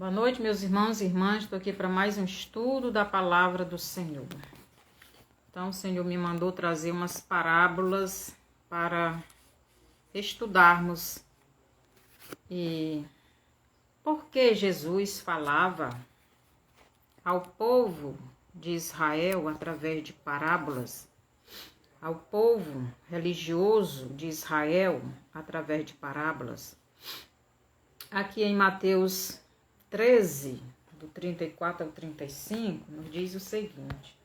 Boa noite, meus irmãos e irmãs. Estou aqui para mais um estudo da palavra do Senhor. Então, o Senhor me mandou trazer umas parábolas para estudarmos. E por que Jesus falava ao povo de Israel através de parábolas, ao povo religioso de Israel através de parábolas? Aqui em Mateus 13, do 34 ao 35, nos diz o seguinte: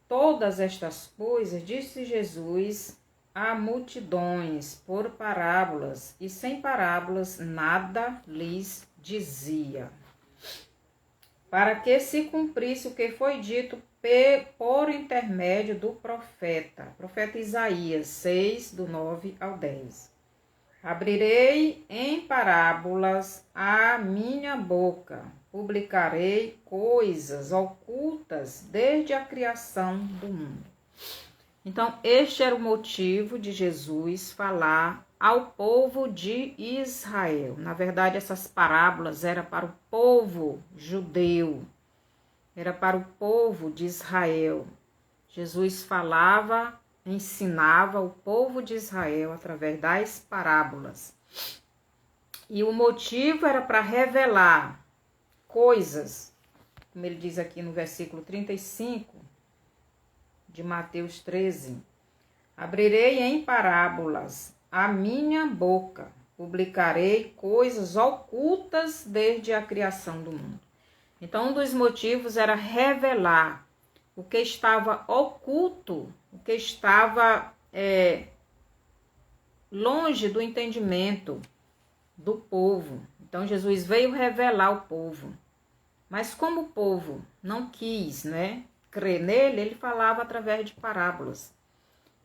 todas estas coisas disse Jesus a multidões por parábolas, e sem parábolas nada lhes dizia, para que se cumprisse o que foi dito por intermédio do profeta Isaías 6, do 9 ao 10. Abrirei em parábolas a minha boca, publicarei coisas ocultas desde a criação do mundo. Então, este era o motivo de Jesus falar ao povo de Israel. Na verdade, essas parábolas eram para o povo judeu, era para o povo de Israel. Jesus falava, ensinava o povo de Israel através das parábolas. E o motivo era para revelar coisas, como ele diz aqui no versículo 35 de Mateus 13. Abrirei em parábolas a minha boca, publicarei coisas ocultas desde a criação do mundo. Então, um dos motivos era revelar o que estava oculto, o que estava longe do entendimento do povo. Então, Jesus veio revelar ao povo. Mas como o povo não quis, crer nele, ele falava através de parábolas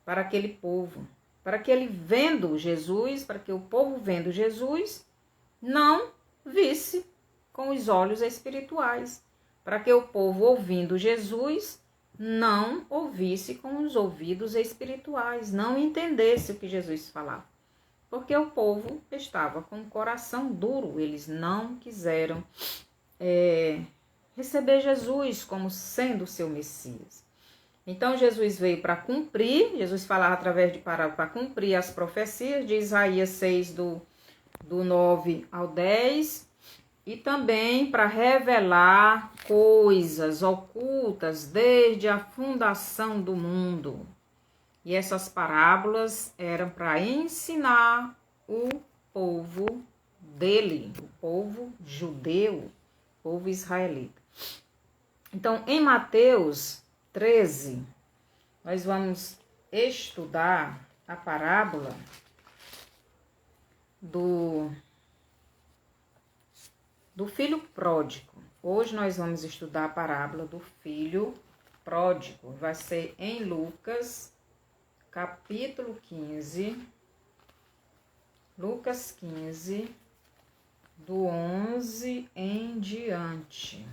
para aquele povo. Para que ele vendo Jesus, para que o povo vendo Jesus, não visse com os olhos espirituais. Para que o povo ouvindo Jesus não ouvisse com os ouvidos espirituais, não entendesse o que Jesus falava. Porque o povo estava com o coração duro, eles não quiseram receber Jesus como sendo o seu Messias. Então Jesus veio para cumprir, Jesus falava através de parábolas para cumprir as profecias de Isaías 6, do 9 ao 10, e também para revelar coisas ocultas desde a fundação do mundo. E essas parábolas eram para ensinar o povo dele, o povo judeu, o povo israelita. Então, em Mateus 13, nós vamos estudar a parábola do filho pródigo. Hoje nós vamos estudar a parábola do filho pródigo. Vai ser em Lucas, capítulo 15. Lucas 15, do 11 em diante.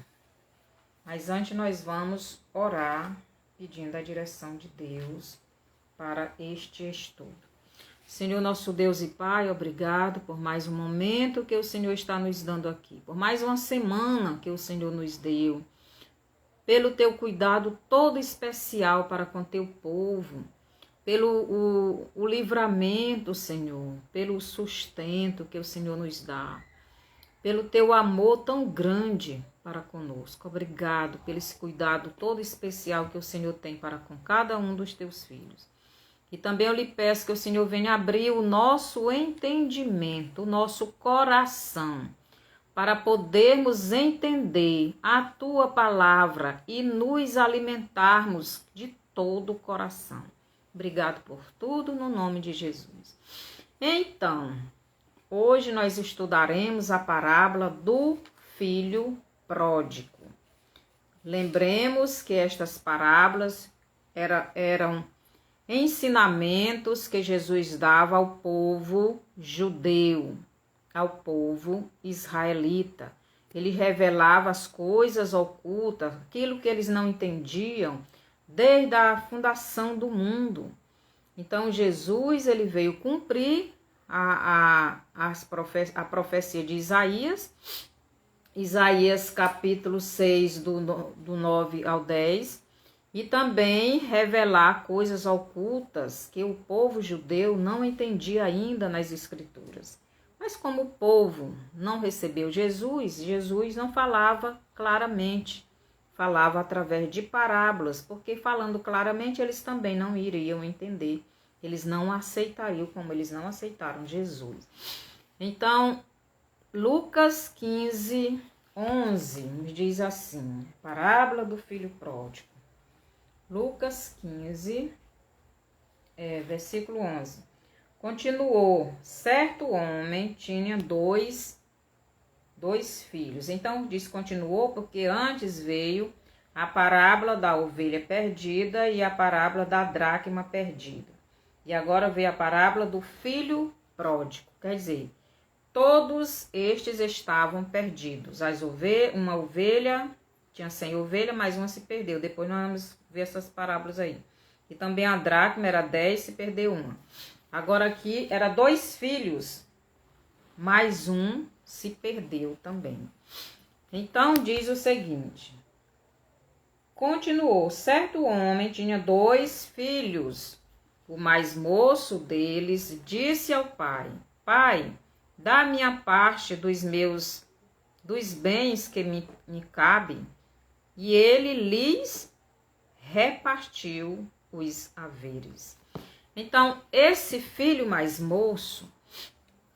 Mas antes nós vamos orar, pedindo a direção de Deus para este estudo. Senhor, nosso Deus e Pai, obrigado por mais um momento que o Senhor está nos dando aqui, por mais uma semana que o Senhor nos deu, pelo teu cuidado todo especial para com teu povo, pelo o livramento, Senhor, pelo sustento que o Senhor nos dá, pelo teu amor tão grande para conosco. Obrigado pelo esse cuidado todo especial que o Senhor tem para com cada um dos teus filhos. E também eu lhe peço que o Senhor venha abrir o nosso entendimento, o nosso coração, para podermos entender a tua palavra e nos alimentarmos de todo o coração. Obrigado por tudo, no nome de Jesus. Então, hoje nós estudaremos a parábola do filho pródigo. Lembremos que estas parábolas eram ensinamentos que Jesus dava ao povo judeu, ao povo israelita. Ele revelava as coisas ocultas, aquilo que eles não entendiam desde a fundação do mundo. Então Jesus ele veio cumprir a profecia de Isaías, Isaías capítulo 6, do 9 ao 10, e também revelar coisas ocultas que o povo judeu não entendia ainda nas Escrituras. Mas como o povo não recebeu Jesus, Jesus não falava claramente, falava através de parábolas, porque falando claramente eles também não iriam entender, eles não aceitariam como eles não aceitaram Jesus. Então, Lucas 15, 11 nos diz assim, parábola do filho pródigo. Lucas 15, versículo 11. Continuou, certo homem tinha dois filhos. Então, diz continuou porque antes veio a parábola da ovelha perdida e a parábola da dracma perdida. E agora veio a parábola do filho pródigo. Quer dizer, todos estes estavam perdidos. Uma ovelha, tinha 100 ovelhas, mas uma se perdeu. Depois nós vamos ver essas parábolas aí. E também a dracma era 10, se perdeu uma. Agora aqui era 2 filhos, mais um se perdeu também. Então diz o seguinte. Continuou, certo homem tinha 2 filhos. O mais moço deles disse ao pai, pai, dá minha parte dos bens que me cabem. E ele lhes repartiu os haveres. Então, esse filho mais moço,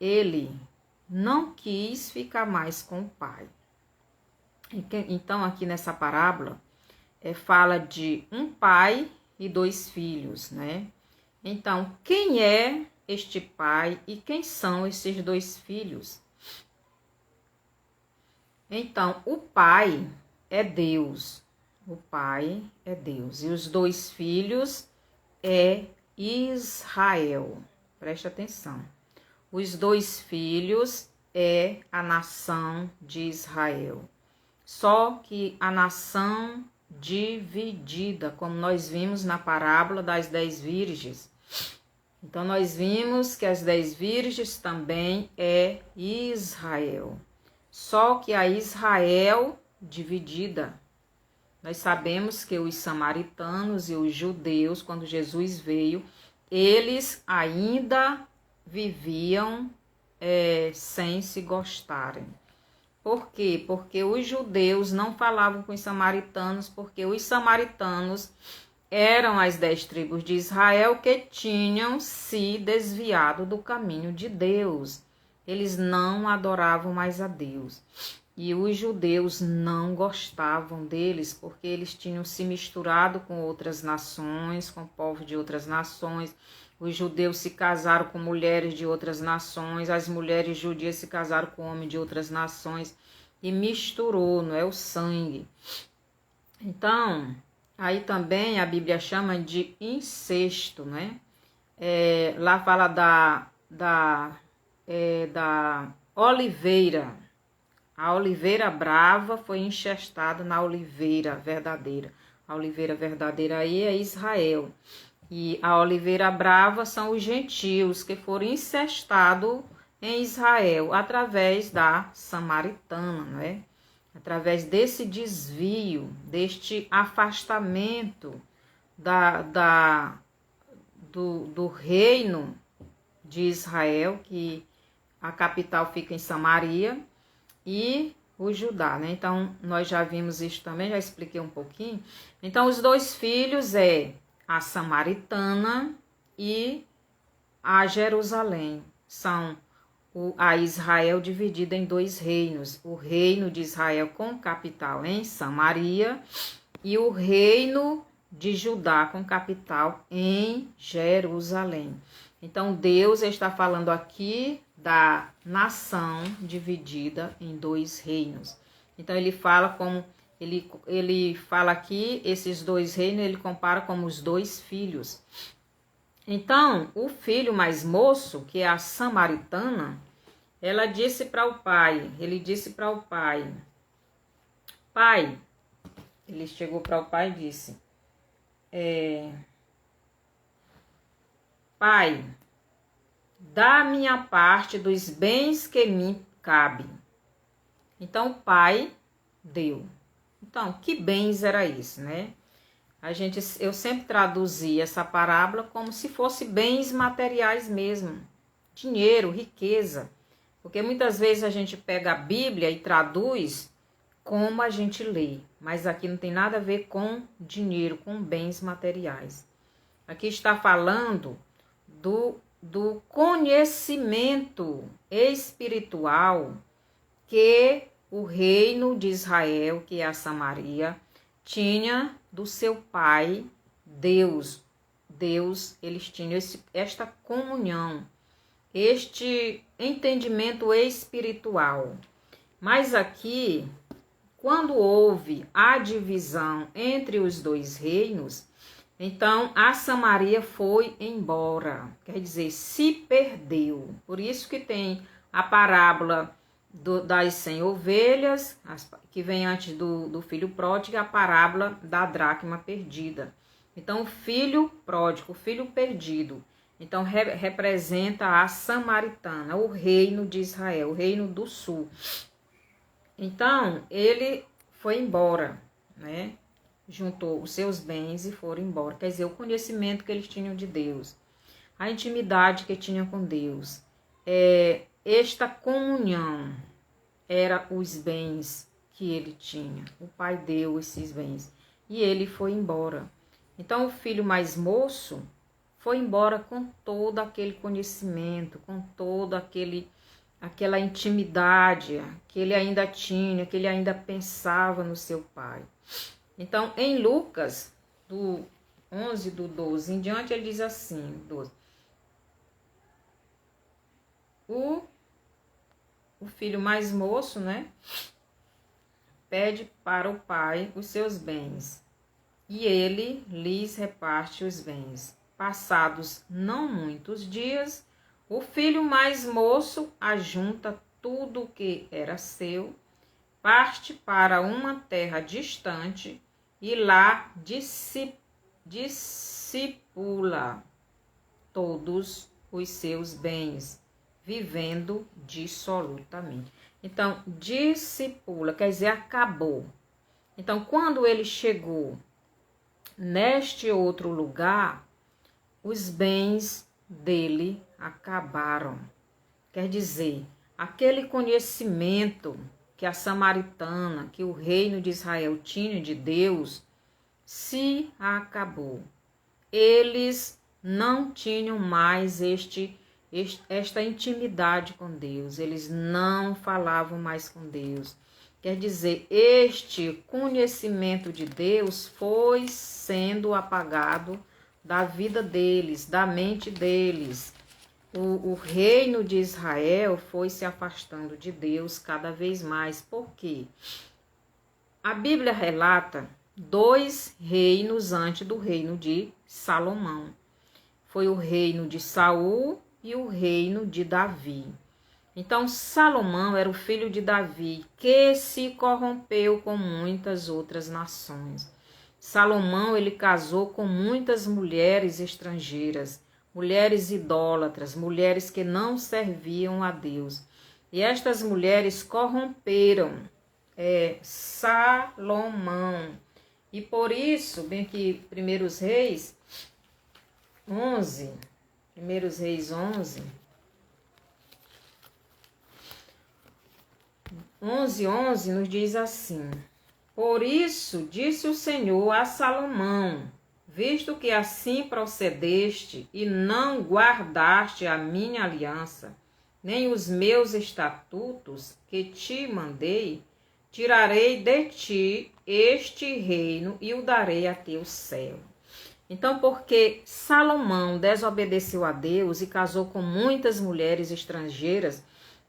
ele não quis ficar mais com o pai. Então, aqui nessa parábola, fala de um pai e 2 filhos, né? Então, quem é este pai e quem são esses 2 filhos? Então, o pai é Deus. O pai é Deus. E os 2 filhos é Israel. Preste atenção. Os 2 filhos é a nação de Israel. Só que a nação dividida, como nós vimos na parábola das 10 virgens. Então, nós vimos que as 10 virgens também é Israel. Só que a Israel dividida. Nós sabemos que os samaritanos e os judeus, quando Jesus veio, eles ainda viviam sem se gostarem. Por quê? Porque os judeus não falavam com os samaritanos, porque os samaritanos eram as 10 tribos de Israel que tinham se desviado do caminho de Deus. Eles não adoravam mais a Deus. E os judeus não gostavam deles, porque eles tinham se misturado com outras nações, com povos de outras nações. Os judeus se casaram com mulheres de outras nações, as mulheres judias se casaram com homens de outras nações. E misturou, não é o sangue. Então, aí também a Bíblia chama de incesto, né? Lá fala da oliveira. A oliveira brava foi enxestada na oliveira verdadeira. A oliveira verdadeira aí é Israel. E a oliveira brava são os gentios que foram incestados em Israel através da samaritana, não é? Através desse desvio, deste afastamento do reino de Israel, que a capital fica em Samaria, e o Judá, né? Então, nós já vimos isso também, já expliquei um pouquinho. Então, os 2 filhos é a samaritana e a Jerusalém. São a Israel dividida em 2 reinos. O reino de Israel com capital em Samaria e o reino de Judá com capital em Jerusalém. Então, Deus está falando aqui da nação dividida em 2 reinos. Então, ele fala como ele fala aqui, esses 2 reinos, ele compara como os 2 filhos. Então, o filho mais moço, que é a samaritana, ele disse para o pai, pai, ele chegou para o pai e disse, pai, da minha parte dos bens que me cabem. Então o pai deu. Então, que bens era isso, né? Eu sempre traduzi essa parábola como se fosse bens materiais mesmo. Dinheiro, riqueza. Porque muitas vezes a gente pega a Bíblia e traduz como a gente lê. Mas aqui não tem nada a ver com dinheiro, com bens materiais. Aqui está falando do conhecimento espiritual que o reino de Israel, que é a Samaria, tinha do seu pai, Deus. Deus, eles tinham esta comunhão, este entendimento espiritual. Mas aqui, quando houve a divisão entre os dois reinos, então a Samaria foi embora, quer dizer, se perdeu. Por isso que tem a parábola das 100 ovelhas, que vem antes do filho pródigo, a parábola da dracma perdida. Então, o filho pródigo, o filho perdido, então representa a samaritana, o reino de Israel, o reino do sul. Então, ele foi embora, né? Juntou os seus bens e foram embora. Quer dizer, o conhecimento que eles tinham de Deus, a intimidade que tinham com Deus, esta comunhão era os bens que ele tinha. O pai deu esses bens e ele foi embora. Então o filho mais moço foi embora com todo aquele conhecimento, com toda aquela intimidade que ele ainda tinha, que ele ainda pensava no seu pai. Então em Lucas, do 11, do 12 em diante, ele diz assim, 12. O filho mais moço, né, pede para o pai os seus bens, e ele lhes reparte os bens. Passados não muitos dias, o filho mais moço ajunta tudo o que era seu, parte para uma terra distante e lá discipula todos os seus bens, vivendo dissolutamente. Então, discipula, quer dizer, acabou. Então, quando ele chegou neste outro lugar, os bens dele acabaram. Quer dizer, aquele conhecimento que a samaritana, que o reino de Israel tinha de Deus, se acabou. Eles não tinham mais esta intimidade com Deus, eles não falavam mais com Deus. Quer dizer, este conhecimento de Deus foi sendo apagado da vida deles, da mente deles. O reino de Israel foi se afastando de Deus cada vez mais. Por quê? A Bíblia relata 2 reinos antes do reino de Salomão. Foi o reino de Saul e o reino de Davi. Então, Salomão era o filho de Davi, que se corrompeu com muitas outras nações. Salomão, ele casou com muitas mulheres estrangeiras, mulheres idólatras, mulheres que não serviam a Deus. E estas mulheres corromperam Salomão. E por isso, bem que 1 Reis 11, 1 Reis 11, 11 nos diz assim: por isso disse o Senhor a Salomão, visto que assim procedeste e não guardaste a minha aliança, nem os meus estatutos que te mandei, tirarei de ti este reino e o darei a teu servo. Então, porque Salomão desobedeceu a Deus e casou com muitas mulheres estrangeiras,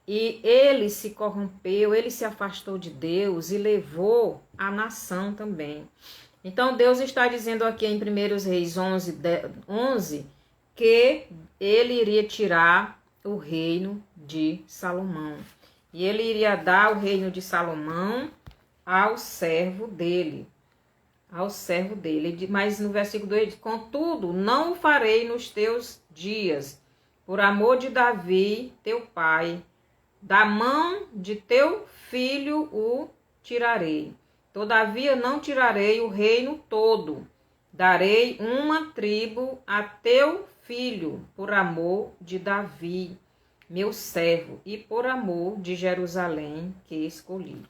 e ele se corrompeu, ele se afastou de Deus e levou a nação também. Então, Deus está dizendo aqui em 1 Reis 11 que ele iria tirar o reino de Salomão. E ele iria dar o reino de Salomão ao servo dele. Mas no versículo 2, contudo, não o farei nos teus dias, por amor de Davi, teu pai, da mão de teu filho o tirarei. Todavia não tirarei o reino todo. Darei uma tribo a teu filho, por amor de Davi, meu servo, e por amor de Jerusalém que escolhi.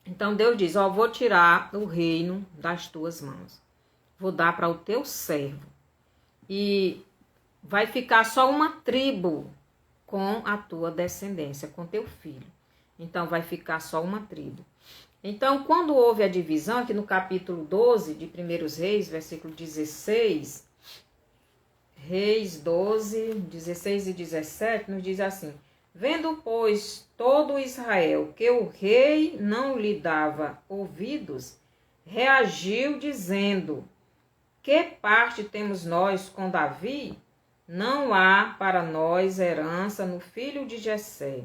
Então Deus diz, vou tirar o reino das tuas mãos. Vou dar para o teu servo. E vai ficar só uma tribo com a tua descendência, com teu filho. Então vai ficar só uma tribo. Então, quando houve a divisão, aqui no capítulo 12 de 1 Reis, versículo 16, Reis 12, 16 e 17, nos diz assim: vendo, pois, todo Israel que o rei não lhe dava ouvidos, reagiu dizendo: que parte temos nós com Davi? Não há para nós herança no filho de Jessé.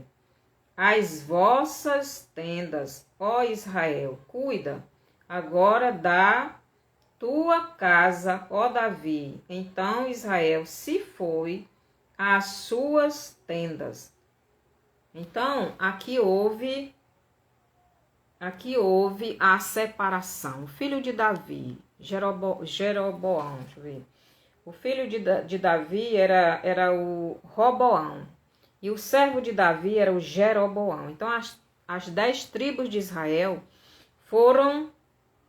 As vossas tendas, ó Israel, cuida agora da tua casa, ó Davi. Então Israel se foi às suas tendas. Então, aqui houve a separação. O filho de Davi, Jeroboão, deixa eu ver. O filho de Davi era o Roboão. E o servo de Davi era o Jeroboão. Então, as 10 tribos de Israel foram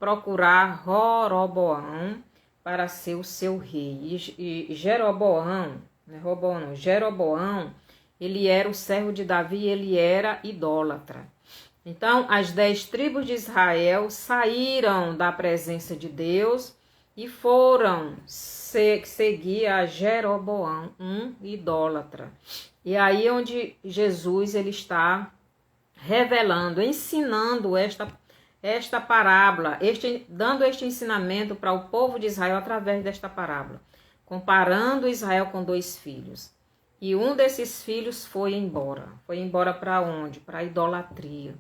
procurar Roboão para ser o seu rei. E Jeroboão, Jeroboão, ele era o servo de Davi, ele era idólatra. Então, as 10 tribos de Israel saíram da presença de Deus e foram seguir a Jeroboão, um idólatra. E aí onde Jesus ele está revelando, ensinando esta parábola, dando este ensinamento para o povo de Israel através desta parábola, comparando Israel com 2 filhos. E um desses filhos foi embora. Foi embora para onde? Para a idolatria.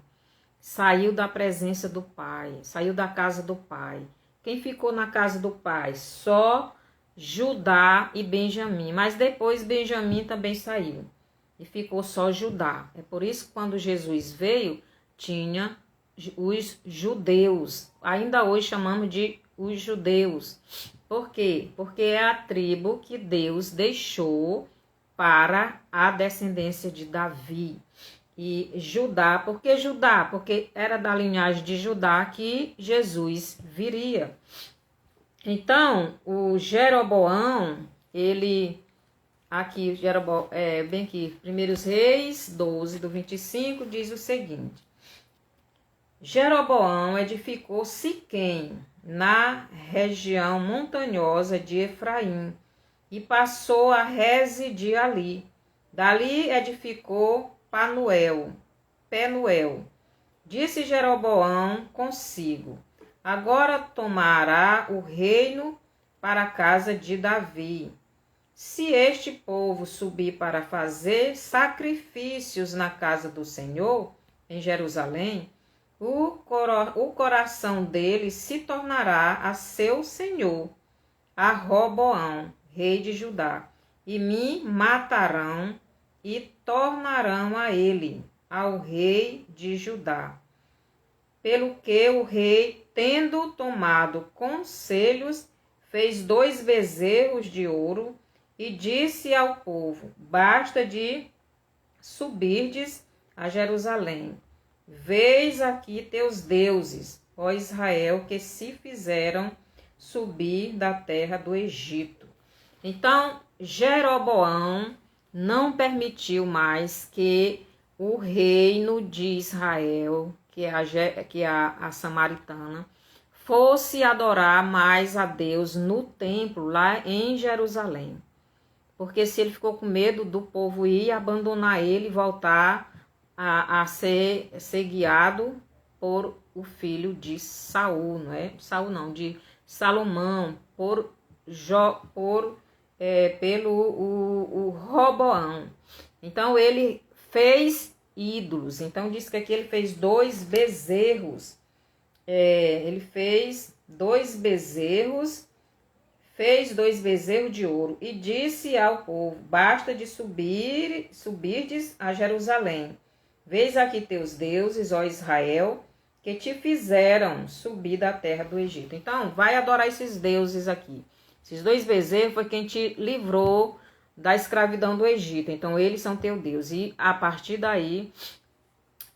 Saiu da presença do pai, saiu da casa do pai. Quem ficou na casa do pai? Só Judá e Benjamim. Mas depois Benjamim também saiu. E ficou só Judá. É por isso que quando Jesus veio, tinha os judeus. Ainda hoje chamamos de os judeus. Por quê? Porque é a tribo que Deus deixou para a descendência de Davi. E Judá, por que Judá? Porque era da linhagem de Judá que Jesus viria. Então, o Jeroboão, ele, aqui, bem aqui, 1 Reis 12, do 25, diz o seguinte: Jeroboão edificou Siquém, na região montanhosa de Efraim, e passou a residir ali. Dali edificou Penuel. Disse Jeroboão consigo: agora tomará o reino para a casa de Davi. Se este povo subir para fazer sacrifícios na casa do Senhor, em Jerusalém, o coração dele se tornará a seu senhor, a Roboão, rei de Judá, e me matarão e tornarão a ele, ao rei de Judá. Pelo que o rei, tendo tomado conselhos, fez 2 bezerros de ouro e disse ao povo: basta de subirdes a Jerusalém. Vês aqui teus deuses, ó Israel, que se fizeram subir da terra do Egito. Então, Jeroboão não permitiu mais que o reino de Israel, que é a samaritana, fosse adorar mais a Deus no templo, lá em Jerusalém. Porque se ele ficou com medo do povo ir abandonar ele e voltar a ser guiado por o filho de Saul, não é? Saul não, de Salomão, pelo Roboão. Então ele fez ídolos. Então diz que aqui ele fez 2 bezerros. Ele fez 2 bezerros fez 2 bezerros de ouro e disse ao povo: basta de subirdes a Jerusalém. Vês aqui teus deuses, ó Israel, que te fizeram subir da terra do Egito. Então, vai adorar esses deuses aqui. Esses 2 bezerros foi quem te livrou da escravidão do Egito. Então, eles são teu Deus. E a partir daí,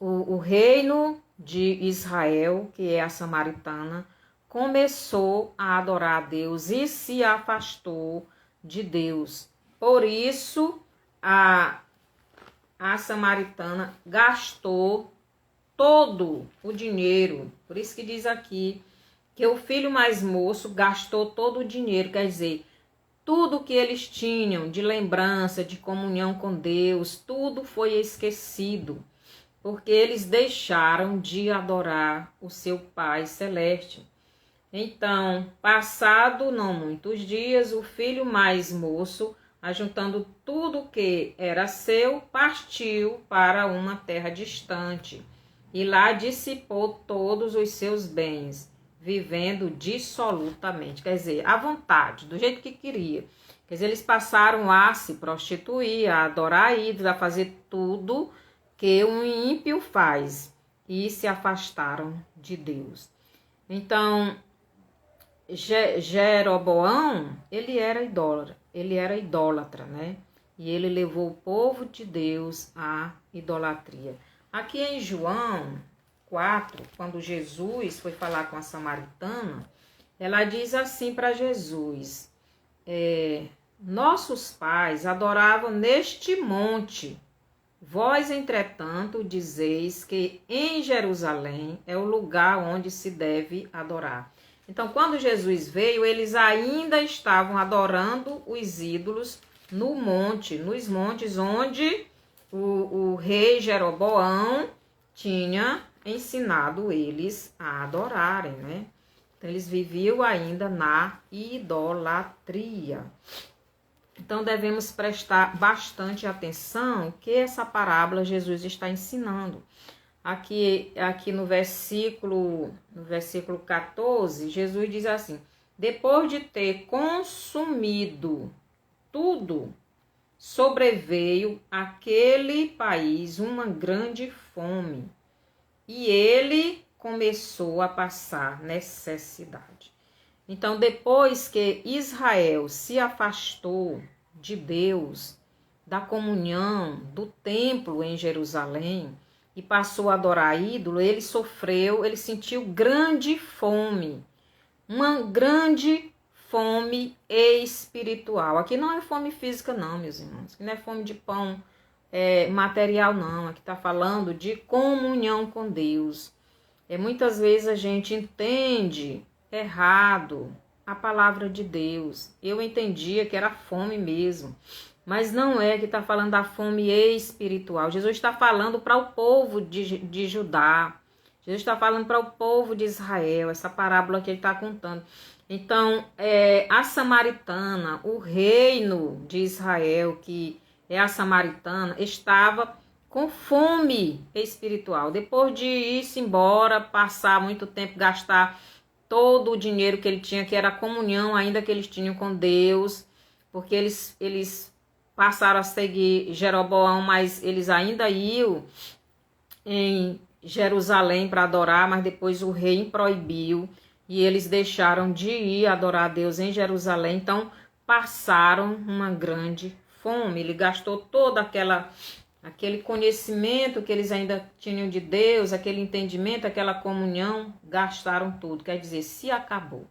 o reino de Israel, que é a samaritana, começou a adorar a Deus e se afastou de Deus. Por isso, a samaritana gastou todo o dinheiro. Por isso que diz aqui que o filho mais moço gastou todo o dinheiro, quer dizer, tudo que eles tinham de lembrança, de comunhão com Deus, tudo foi esquecido, porque eles deixaram de adorar o seu Pai Celeste. Então, passado não muitos dias, o filho mais moço, ajuntando tudo que era seu, partiu para uma terra distante e lá dissipou todos os seus bens, vivendo dissolutamente, quer dizer, à vontade, do jeito que queria. Quer dizer, eles passaram a se prostituir, a adorar ídolos, a fazer tudo que um ímpio faz e se afastaram de Deus. Então, Jeroboão, ele era idólatra, né? E ele levou o povo de Deus à idolatria. Aqui em João 4, quando Jesus foi falar com a samaritana, ela diz assim para Jesus: nossos pais adoravam neste monte. Vós, entretanto, dizeis que em Jerusalém é o lugar onde se deve adorar. Então, quando Jesus veio, eles ainda estavam adorando os ídolos nos montes onde o rei Jeroboão tinha ensinado eles a adorarem, né? Então, eles viviam ainda na idolatria. Então, devemos prestar bastante atenção que essa parábola Jesus está ensinando. Aqui no versículo 14, Jesus diz assim: depois de ter consumido tudo, sobreveio àquele país uma grande fome, e ele começou a passar necessidade. Então, depois que Israel se afastou de Deus, da comunhão, do templo em Jerusalém, e passou a adorar ídolo, ele sentiu grande fome, uma grande fome espiritual. Aqui não é fome física não, meus irmãos, aqui não é fome de pão material não, aqui está falando de comunhão com Deus. Muitas vezes a gente entende errado a palavra de Deus. Eu entendia que era fome mesmo, mas não é que está falando da fome espiritual. Jesus está falando para o povo de Judá. Jesus está falando para o povo de Israel, essa parábola que ele está contando. Então, a samaritana, o reino de Israel, que é a samaritana, estava com fome espiritual. Depois de ir-se embora, passar muito tempo, gastar todo o dinheiro que ele tinha, que era a comunhão ainda que eles tinham com Deus, porque eles passaram a seguir Jeroboão, mas eles ainda iam em Jerusalém para adorar, mas depois o rei proibiu e eles deixaram de ir adorar a Deus em Jerusalém, então passaram uma grande fome. Ele gastou todo aquele conhecimento que eles ainda tinham de Deus, aquele entendimento, aquela comunhão, gastaram tudo, quer dizer, se acabou.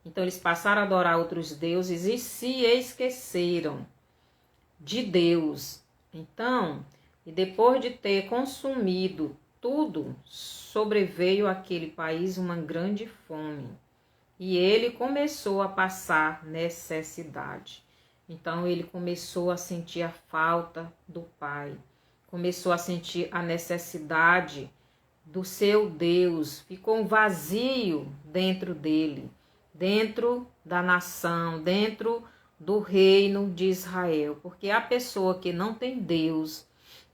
Então eles passaram a adorar outros deuses e se esqueceram de Deus. Então, e depois de ter consumido tudo, sobreveio àquele país uma grande fome. E ele começou a passar necessidade. Então ele começou a sentir a falta do Pai. Começou a sentir a necessidade do seu Deus. Ficou um vazio dentro dele, dentro da nação, dentro do reino de Israel, porque a pessoa que não tem Deus,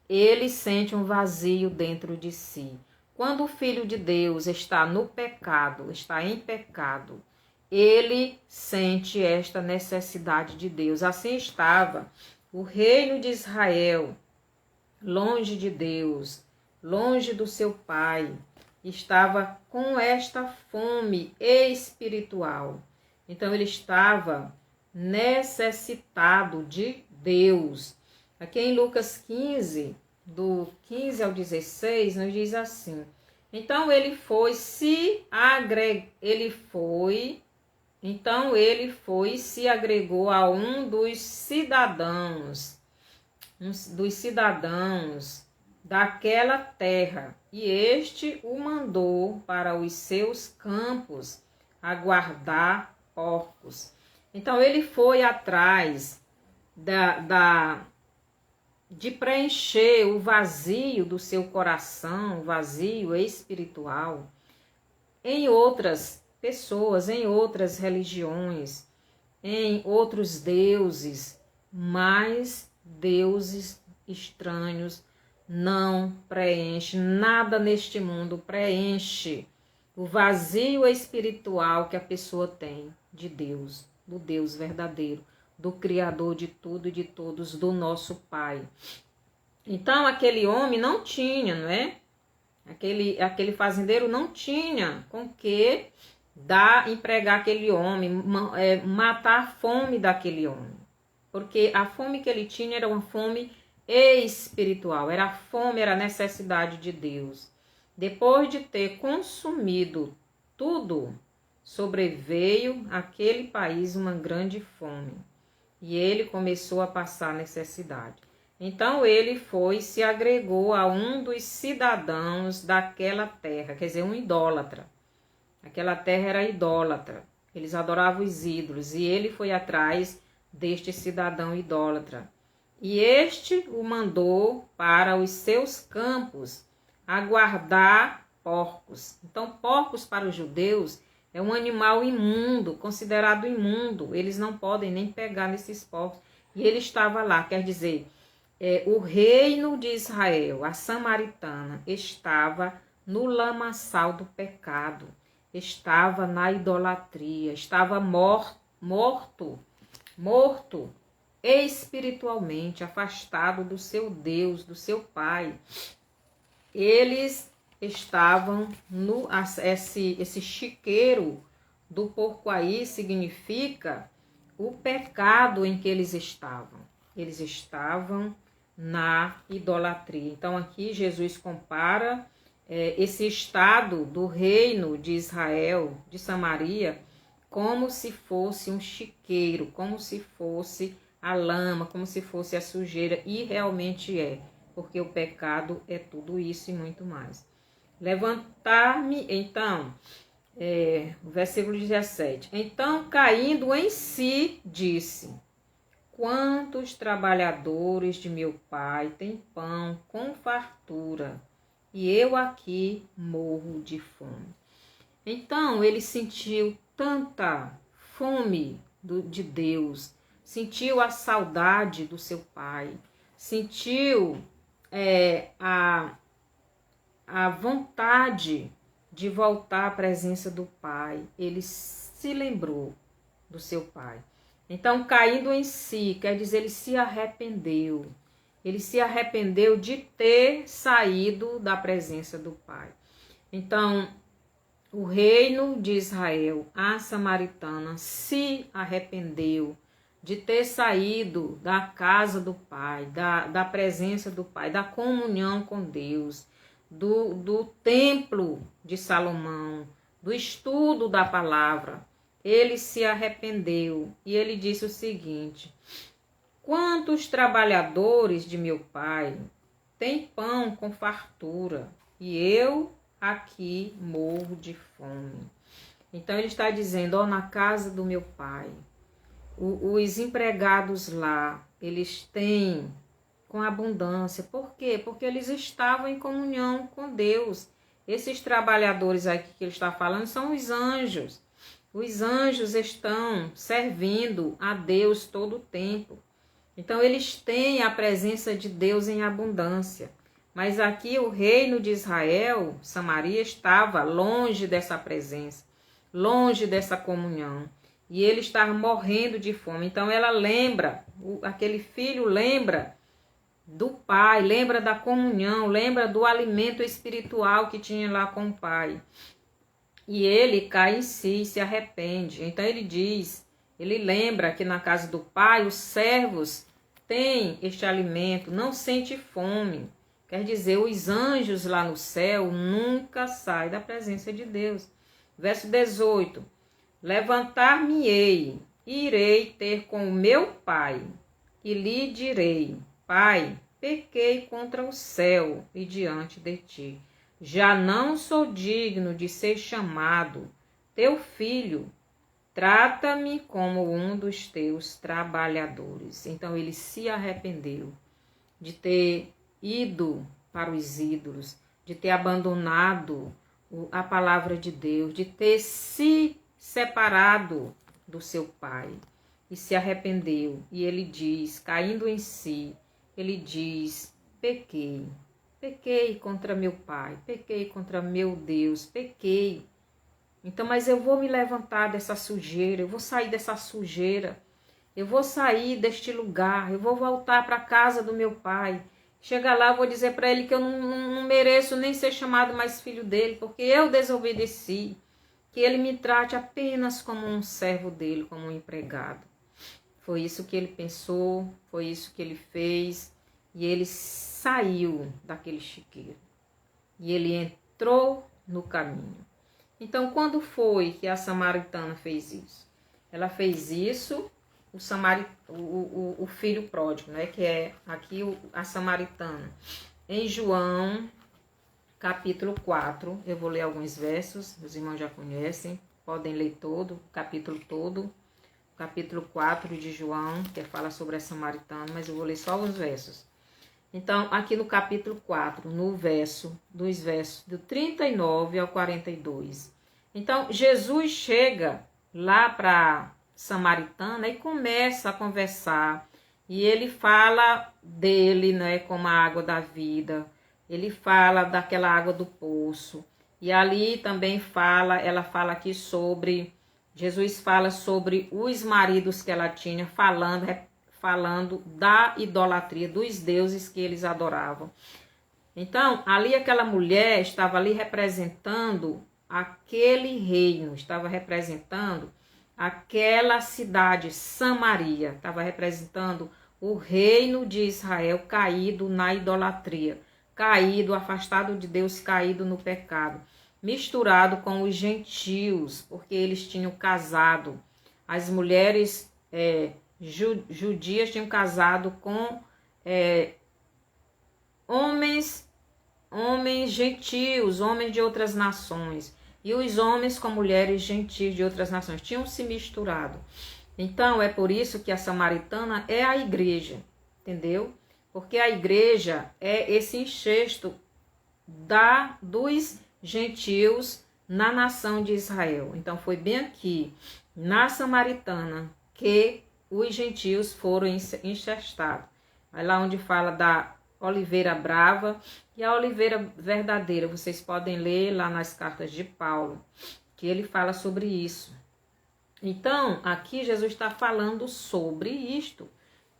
ele sente um vazio dentro de si. Quando o Filho de Deus está no pecado, está em pecado, ele sente esta necessidade de Deus. Assim estava o reino de Israel, longe de Deus, longe do seu Pai, estava com esta fome espiritual. Então ele estava necessitado de Deus. Aqui em Lucas 15, do 15 ao 16, nos diz assim: Então ele foi se agregou a um dos cidadãos daquela terra, e este o mandou para os seus campos a guardar porcos. Então ele foi atrás de preencher o vazio do seu coração, o vazio espiritual, em outras pessoas, em outras religiões, em outros deuses, mas deuses estranhos não preenche, nada neste mundo preenche o vazio espiritual que a pessoa tem de Deus, do Deus verdadeiro, do Criador de tudo e de todos, do nosso Pai. Então aquele homem não tinha, não é? Aquele fazendeiro não tinha com que empregar aquele homem, matar a fome daquele homem. Porque a fome que ele tinha era uma fome espiritual, era a fome, era a necessidade de Deus. Depois de ter consumido tudo, sobreveio àquele país uma grande fome. E ele começou a passar necessidade. Então ele se agregou a um dos cidadãos daquela terra, quer dizer, um idólatra. Aquela terra era idólatra, eles adoravam os ídolos, e ele foi atrás deste cidadão idólatra. E este o mandou para os seus campos a guardar porcos. Então, porcos para os judeus é um animal imundo, considerado imundo. Eles não podem nem pegar nesses porcos. E ele estava lá, quer dizer, o reino de Israel, a samaritana, estava no lamaçal do pecado, estava na idolatria, estava morto espiritualmente, afastado do seu Deus, do seu Pai. Eles estavam esse chiqueiro do porco aí significa o pecado em que eles estavam. Eles estavam na idolatria. Então aqui Jesus compara esse estado do reino de Israel, de Samaria, como se fosse um chiqueiro, como se fosse a lama, como se fosse a sujeira, e realmente é, porque o pecado é tudo isso e muito mais. Levantar-me, então, versículo 17, então caindo em si, disse: quantos trabalhadores de meu pai têm pão com fartura, e eu aqui morro de fome. Então ele sentiu tanta fome de Deus, sentiu a saudade do seu pai, sentiu a vontade de voltar à presença do pai. Ele se lembrou do seu pai. Então, caindo em si, quer dizer, ele se arrependeu. Ele se arrependeu de ter saído da presença do pai. Então, o reino de Israel, a samaritana, se arrependeu de ter saído da casa do Pai, da presença do Pai, da comunhão com Deus, do templo de Salomão, do estudo da palavra. Ele se arrependeu e ele disse o seguinte: quantos trabalhadores de meu pai têm pão com fartura, e eu aqui morro de fome. Então ele está dizendo, na casa do meu pai, os empregados lá, eles têm com abundância. Por quê? Porque eles estavam em comunhão com Deus. Esses trabalhadores aqui que ele está falando são os anjos. Os anjos estão servindo a Deus todo o tempo. Então eles têm a presença de Deus em abundância. Mas aqui o reino de Israel, Samaria, estava longe dessa presença. longe dessa comunhão. E ele estava morrendo de fome. Então ela lembra, aquele filho lembra do pai, lembra da comunhão, lembra do alimento espiritual que tinha lá com o pai. E ele cai em si, se arrepende. Então ele diz, ele lembra que na casa do pai os servos têm este alimento, não sente fome. Quer dizer, os anjos lá no céu nunca saem da presença de Deus. Verso 18. Levantar-me-ei, irei ter com o meu pai, e lhe direi, Pai, pequei contra o céu e diante de ti. Já não sou digno de ser chamado teu filho. Trata-me como um dos teus trabalhadores. Então ele se arrependeu de ter ido para os ídolos, de ter abandonado a palavra de Deus, de ter se separado do seu pai. E se arrependeu. E ele diz, caindo em si, ele diz, pequei. Pequei contra meu pai, pequei contra meu Deus, pequei. Então, mas eu vou me levantar dessa sujeira, eu vou sair dessa sujeira, eu vou sair deste lugar, eu vou voltar para a casa do meu pai. Chegar lá, eu vou dizer para ele que eu não mereço nem ser chamado mais filho dele, porque eu desobedeci, que ele me trate apenas como um servo dele, como um empregado. Foi isso que ele pensou, foi isso que ele fez, e ele saiu daquele chiqueiro. E ele entrou no caminho. Então, quando foi que a samaritana fez isso? Ela fez isso, o filho pródigo, né? Que é aqui a samaritana. Em João, capítulo 4, eu vou ler alguns versos, os irmãos já conhecem, podem ler todo, o capítulo todo. Capítulo 4 de João, que fala sobre a samaritana, mas eu vou ler só os versos. Então, aqui no capítulo 4, dos versos do 39 ao 42. Então, Jesus chega lá para samaritana e começa a conversar. E ele fala dele, né, como a água da vida. Ele fala daquela água do poço. E ali também ela fala aqui sobre... Jesus fala sobre os maridos que ela tinha, falando da idolatria, dos deuses que eles adoravam. Então, ali aquela mulher estava ali representando aquele reino, estava representando aquela cidade, Samaria, estava representando o reino de Israel caído na idolatria, caído, afastado de Deus, caído no pecado, misturado com os gentios, porque eles tinham casado, as mulheres judias tinham casado com homens gentios, homens de outras nações, e os homens com mulheres gentios de outras nações tinham se misturado. Então é por isso que a samaritana é a igreja, entendeu? Porque a igreja é esse enxerto dos gentios na nação de Israel. Então foi bem aqui, na samaritana, que os gentios foram enxertados. Aí lá onde fala da oliveira brava e a oliveira verdadeira. Vocês podem ler lá nas cartas de Paulo, que ele fala sobre isso. Então, aqui Jesus está falando sobre isto,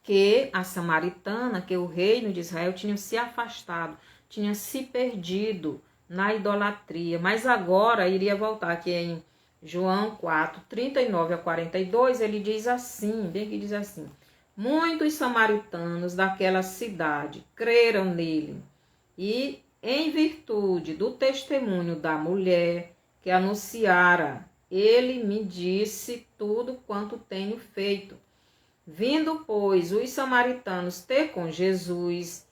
que a samaritana, que o reino de Israel tinha se afastado, tinha se perdido na idolatria, mas agora iria voltar, aqui em João 4, 39 a 42, ele diz assim, bem que diz assim, muitos samaritanos daquela cidade creram nele, e em virtude do testemunho da mulher que anunciara, ele me disse tudo quanto tenho feito. Vindo, pois, os samaritanos ter com Jesus,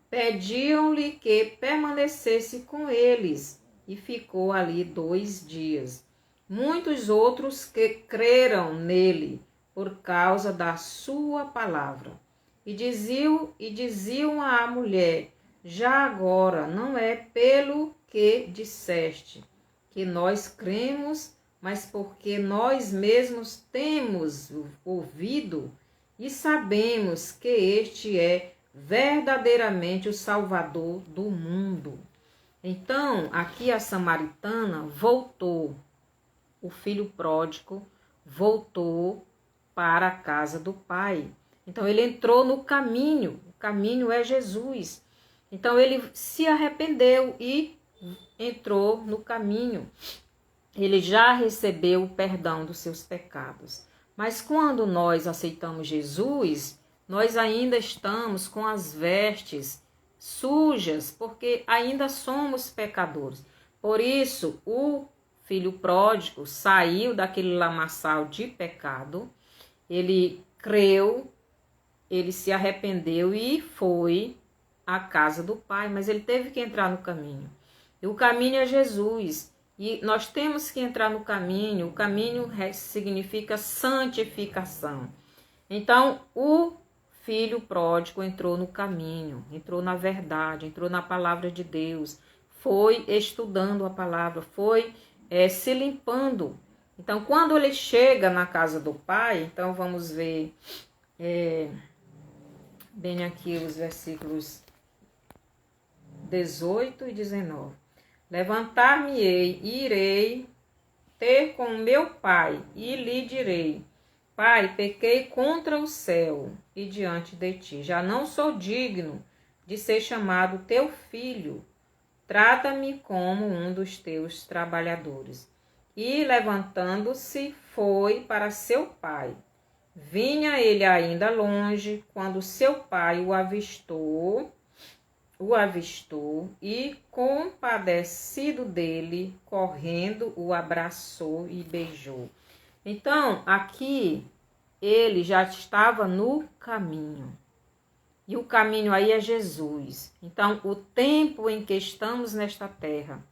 pediam-lhe que permanecesse com eles, e ficou ali 2 dias. Muitos outros que creram nele por causa da sua palavra. E diziam à mulher, já agora não é pelo que disseste que nós cremos, mas porque nós mesmos temos ouvido e sabemos que este é verdadeiramente o Salvador do mundo. Então, aqui a samaritana voltou o filho pródigo voltou para a casa do pai. Então ele entrou no caminho, o caminho é Jesus. Então ele se arrependeu e entrou no caminho. Ele já recebeu o perdão dos seus pecados. Mas quando nós aceitamos Jesus, nós ainda estamos com as vestes sujas, porque ainda somos pecadores. Por isso, o filho pródigo saiu daquele lamaçal de pecado, ele creu, ele se arrependeu e foi à casa do Pai, mas ele teve que entrar no caminho. E o caminho é Jesus. E nós temos que entrar no caminho. O caminho significa santificação. Então, o filho pródigo entrou no caminho, entrou na verdade, entrou na palavra de Deus, foi estudando a palavra, foi se limpando. Então, quando ele chega na casa do pai, então vamos ver bem aqui os versículos 18 e 19. Levantar-me-ei e irei ter com meu pai e lhe direi: Pai, pequei contra o céu e diante de ti. Já não sou digno de ser chamado teu filho. Trata-me como um dos teus trabalhadores. E levantando-se, foi para seu pai. Vinha ele ainda longe, quando seu pai o avistou e, compadecido dele, correndo, o abraçou e beijou. Então, aqui, ele já estava no caminho. E o caminho aí é Jesus. Então, o tempo em que estamos nesta terra,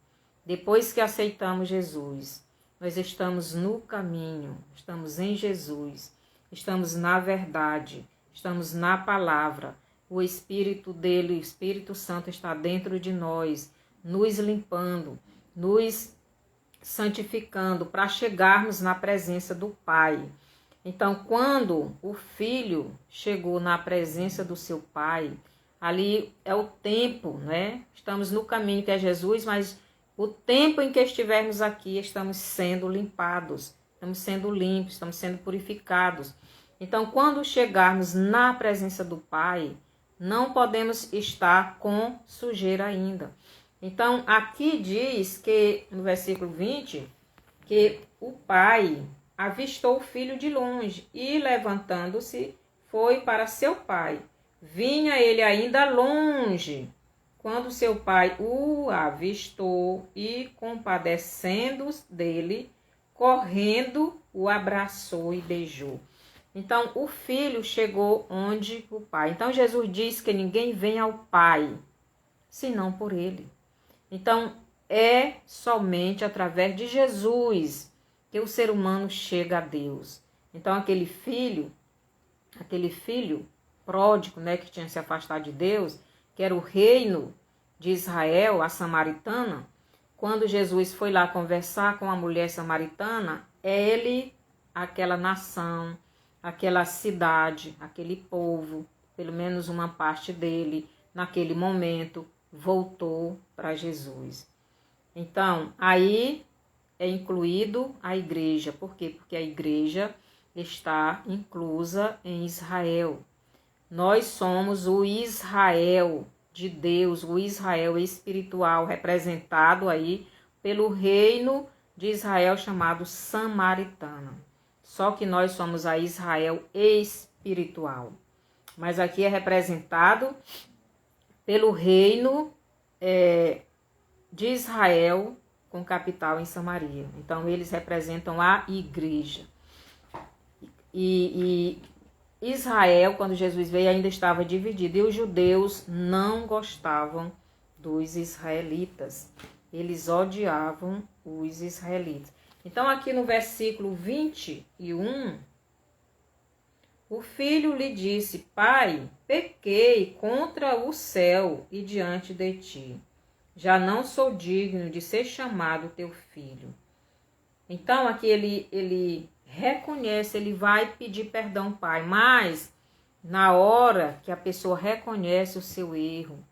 depois que aceitamos Jesus, nós estamos no caminho, estamos em Jesus, estamos na verdade, estamos na palavra. O Espírito dele, o Espírito Santo está dentro de nós, nos limpando, nos santificando para chegarmos na presença do Pai. Então, quando o filho chegou na presença do seu pai, ali é o tempo, né? Estamos no caminho que é Jesus, mas o tempo em que estivermos aqui, estamos sendo limpados, estamos sendo limpos, estamos sendo purificados. Então, quando chegarmos na presença do Pai, não podemos estar com sujeira ainda. Então, aqui diz que, no versículo 20, que o pai avistou o filho de longe e, levantando-se, foi para seu pai. Vinha ele ainda longe, quando seu pai o avistou e, compadecendo dele, correndo, o abraçou e beijou. Então, o filho chegou onde o pai. Então, Jesus diz que ninguém vem ao pai, senão por ele. Então, é somente através de Jesus que o ser humano chega a Deus. Então, aquele filho pródigo, né, que tinha se afastado de Deus, que era o reino de Israel, a samaritana, quando Jesus foi lá conversar com a mulher samaritana, ele, aquela nação, aquela cidade, aquele povo, pelo menos uma parte dele, naquele momento, voltou para Jesus. Então, aí é incluído a igreja. Por quê? Porque a igreja está inclusa em Israel. Nós somos o Israel de Deus, o Israel espiritual, representado aí pelo reino de Israel chamado Samaritana. Só que nós somos a Israel espiritual. Mas aqui é representado pelo reino de Israel, com capital em Samaria. Então, eles representam a igreja. E Israel, quando Jesus veio, ainda estava dividido. E os judeus não gostavam dos israelitas. Eles odiavam os israelitas. Então, aqui no versículo 21, o filho lhe disse: Pai, pequei contra o céu e diante de ti. Já não sou digno de ser chamado teu filho. Então, aqui ele reconhece, ele vai pedir perdão, pai. Mas, na hora que a pessoa reconhece o seu erro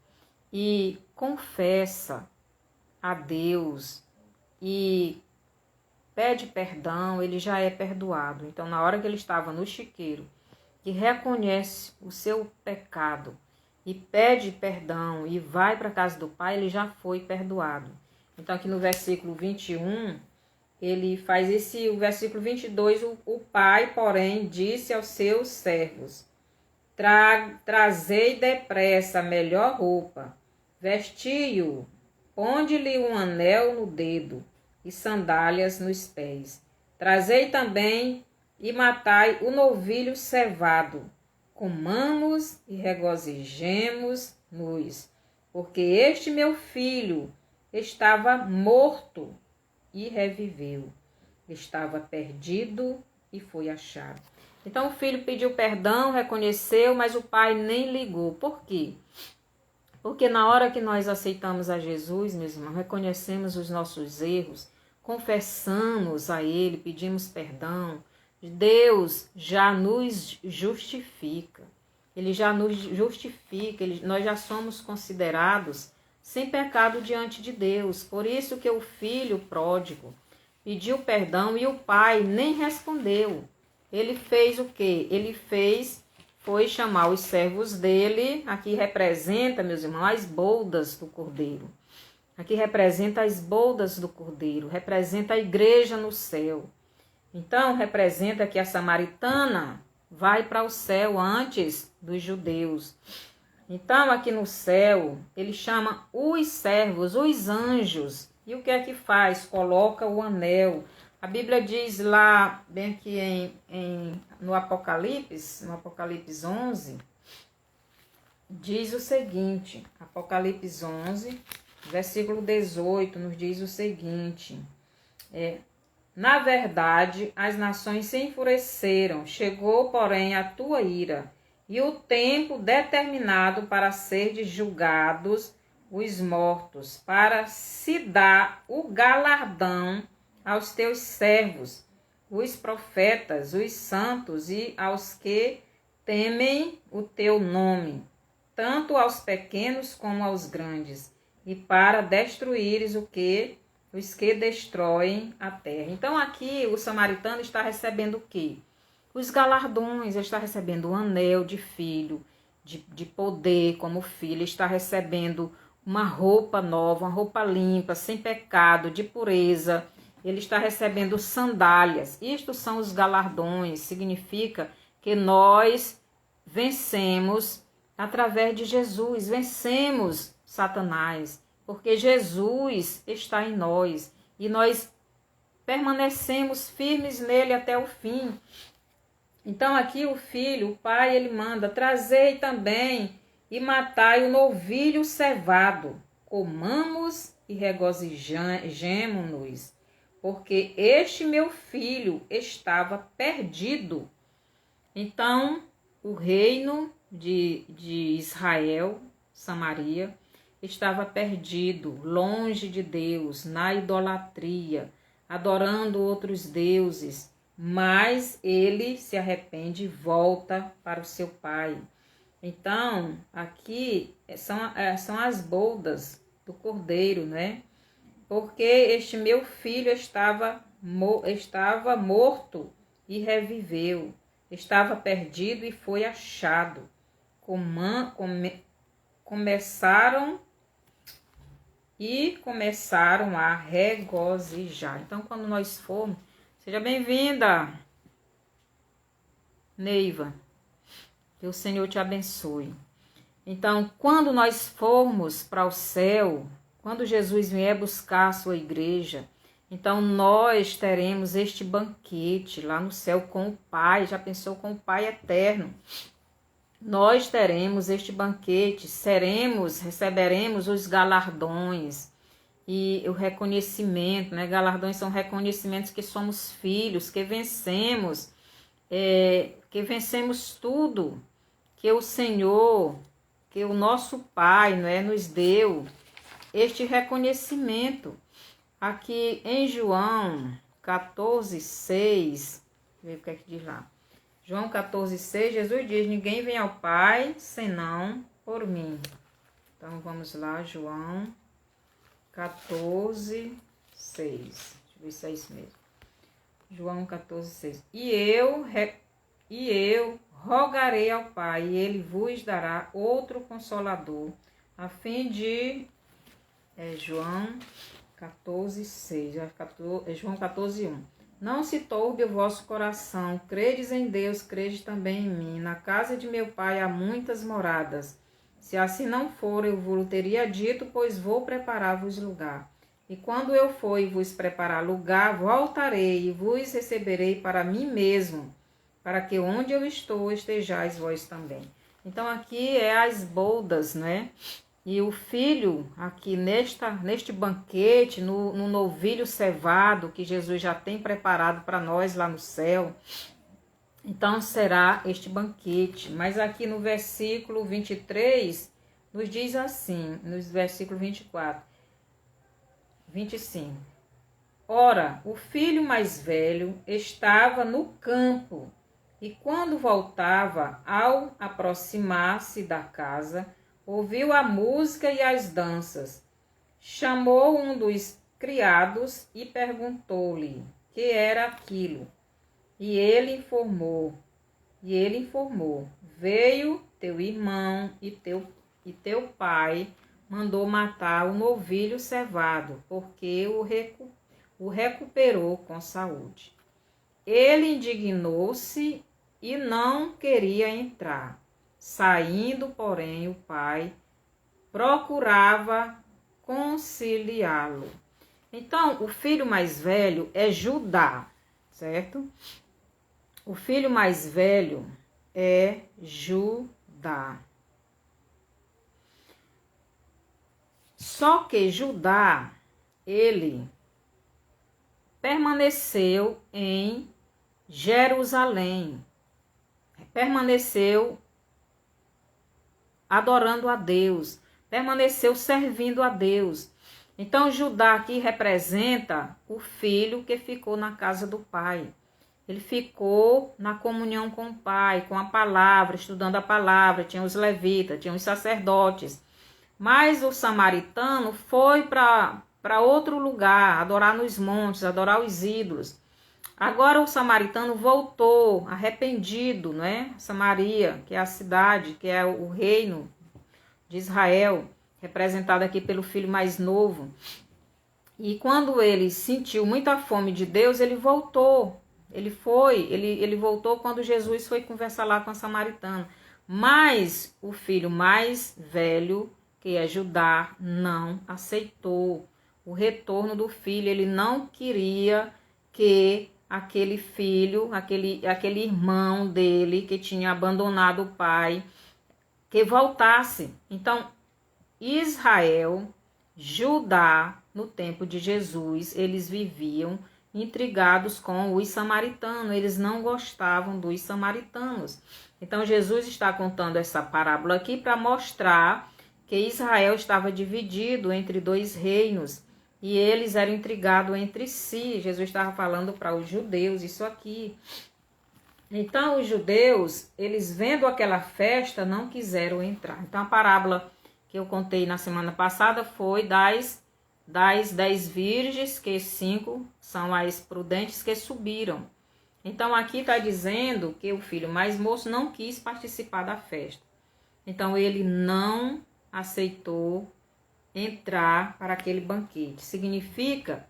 e confessa a Deus e pede perdão, ele já é perdoado. Então, na hora que ele estava no chiqueiro, que reconhece o seu pecado e pede perdão e vai para a casa do pai, ele já foi perdoado. Então, aqui no versículo 21, ele faz o versículo 22, o pai, porém, disse aos seus servos: Trazei depressa a melhor roupa, vesti-o, ponde-lhe um anel no dedo e sandálias nos pés. Trazei também e matai o novilho cevado. Comamos e regozijemo-nos, porque este meu filho estava morto e reviveu. Estava perdido e foi achado. Então o filho pediu perdão, reconheceu, mas o pai nem ligou. Por quê? Porque na hora que nós aceitamos a Jesus, meus irmãos, reconhecemos os nossos erros, confessamos a Ele, pedimos perdão, Deus já nos justifica. Ele já nos justifica, nós já somos considerados sem pecado diante de Deus. Por isso que o filho pródigo pediu perdão e o pai nem respondeu. Ele fez o quê? Foi chamar os servos dele. Aqui representa, meus irmãos, as boldas do cordeiro. Aqui representa as boldas do cordeiro, representa a igreja no céu. Então, representa que a samaritana vai para o céu antes dos judeus. Então, aqui no céu, ele chama os servos, os anjos. E o que é que faz? Coloca o anel. A Bíblia diz lá, bem aqui no Apocalipse 11, diz o seguinte, Apocalipse 11, versículo 18, nos diz o seguinte, na verdade, as nações se enfureceram, chegou, porém, a tua ira, e o tempo determinado para ser julgados os mortos, para se dar o galardão aos teus servos, os profetas, os santos e aos que temem o teu nome, tanto aos pequenos como aos grandes, e para destruíres os que destroem a terra. Então aqui o samaritano está recebendo o quê? Os galardões, ele está recebendo o anel de filho, de poder como filho, ele está recebendo uma roupa nova, uma roupa limpa, sem pecado, de pureza. Ele está recebendo sandálias. Isto são os galardões, significa que nós vencemos através de Jesus, vencemos Satanás, porque Jesus está em nós e nós permanecemos firmes nele até o fim. Então aqui o filho, o pai, ele manda, trazei também e matai o novilho cevado, comamos e regozijemo-nos, porque este meu filho estava perdido. Então o reino de Israel, Samaria, estava perdido, longe de Deus, na idolatria, adorando outros deuses, mas ele se arrepende e volta para o seu pai. Então, aqui são as boldas do cordeiro, né? Porque este meu filho estava morto e reviveu, estava perdido e foi achado. Começaram a regozijar. Então, quando nós formos, seja bem-vinda, Neiva, que o Senhor te abençoe. Então, quando nós formos para o céu, quando Jesus vier buscar a sua igreja, então nós teremos este banquete lá no céu com o Pai. Já pensou, com o Pai eterno? Nós teremos este banquete, receberemos os galardões e o reconhecimento, né? Galardões são reconhecimentos que somos filhos, que vencemos tudo que o Senhor, que o nosso Pai, não é, nos deu este reconhecimento. Aqui em João 14:6, ver o que é que diz lá. João 14:6, Jesus diz, ninguém vem ao Pai senão por mim. Então vamos lá, João 14:6. Deixa eu ver se é isso mesmo. João 14:6. E eu rogarei ao Pai, e ele vos dará outro consolador, a fim de... João 14:6. João 14:1. Não se turbe o vosso coração, credes em Deus, credes também em mim. Na casa de meu Pai há muitas moradas. Se assim não for, eu vos teria dito, pois vou preparar-vos lugar. E quando eu for e vos preparar lugar, voltarei e vos receberei para mim mesmo, para que onde eu estou estejais vós também. Então aqui é as bodas, né? E o filho aqui neste banquete, no novilho cevado que Jesus já tem preparado para nós lá no céu. Então será este banquete. Mas aqui no versículo 23, nos diz assim, no versículo 24, 25. Ora, o filho mais velho estava no campo, e quando voltava, ao aproximar-se da casa, ouviu a música e as danças. Chamou um dos criados e perguntou-lhe que era aquilo. E ele informou. Veio teu irmão e teu pai mandou matar o novilho cevado, porque o recuperou com saúde. Ele indignou-se e não queria entrar. Saindo, porém, o pai procurava conciliá-lo. Então, o filho mais velho é Judá, certo? O filho mais velho é Judá. Só que Judá, ele permaneceu em Jerusalém, permaneceu adorando a Deus, permaneceu servindo a Deus. Então Judá aqui representa o filho que ficou na casa do pai. Ele ficou na comunhão com o pai, com a palavra, estudando a palavra. Tinha os levitas, tinha os sacerdotes. Mas o samaritano foi para outro lugar, adorar nos montes, adorar os ídolos. Agora o samaritano voltou arrependido, né? Samaria, que é a cidade, que é o reino de Israel, representado aqui pelo filho mais novo. E quando ele sentiu muita fome de Deus, ele voltou. Ele voltou quando Jesus foi conversar lá com a samaritana. Mas o filho mais velho, que é Judá, não aceitou o retorno do filho. Ele não queria que aquele filho, aquele irmão dele que tinha abandonado o pai, que voltasse. Então, Israel, Judá, no tempo de Jesus, eles viviam intrigados com os samaritanos. Eles não gostavam dos samaritanos. Então, Jesus está contando essa parábola aqui para mostrar que Israel estava dividido entre dois reinos. E eles eram intrigados entre si. Jesus estava falando para os judeus isso aqui. Então, os judeus, eles vendo aquela festa, não quiseram entrar. Então, a parábola que eu contei na semana passada foi das 10 virgens, que 5 são as prudentes que subiram. Então, aqui está dizendo que o filho mais moço não quis participar da festa. Então, ele não aceitou entrar para aquele banquete. Significa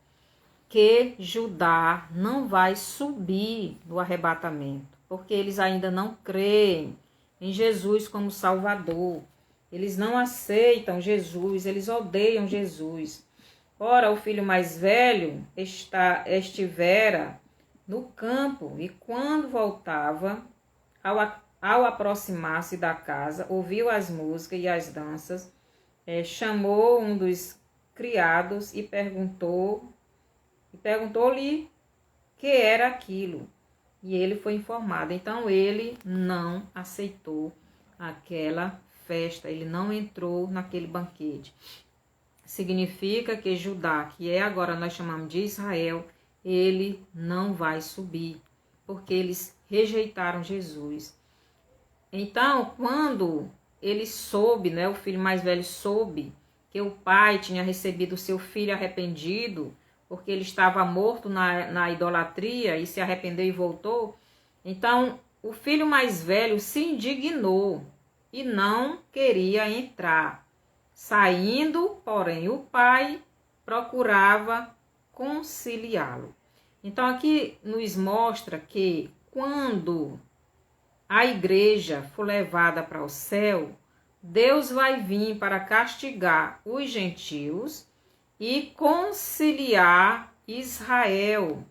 que Judá não vai subir no arrebatamento, porque eles ainda não creem em Jesus como Salvador. Eles não aceitam Jesus, eles odeiam Jesus. Ora, o filho mais velho estivera no campo, e quando voltava, ao aproximar-se da casa, ouviu as músicas e as danças, chamou um dos criados e perguntou-lhe que era aquilo. E ele foi informado. Então ele não aceitou aquela festa, ele não entrou naquele banquete. Significa que Judá, que agora nós chamamos de Israel, ele não vai subir, porque eles rejeitaram Jesus. Então, quando ele soube, o filho mais velho soube que o pai tinha recebido o seu filho arrependido, porque ele estava morto na idolatria e se arrependeu e voltou. Então, o filho mais velho se indignou e não queria entrar. Saindo, porém, o pai procurava conciliá-lo. Então, aqui nos mostra que quando a igreja for levada para o céu, Deus vai vir para castigar os gentios e conciliar Israel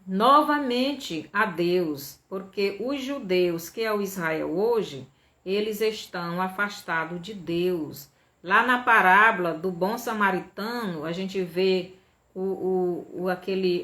novamente a Deus, porque os judeus, que é o Israel hoje, eles estão afastados de Deus. Lá na parábola do bom samaritano, a gente vê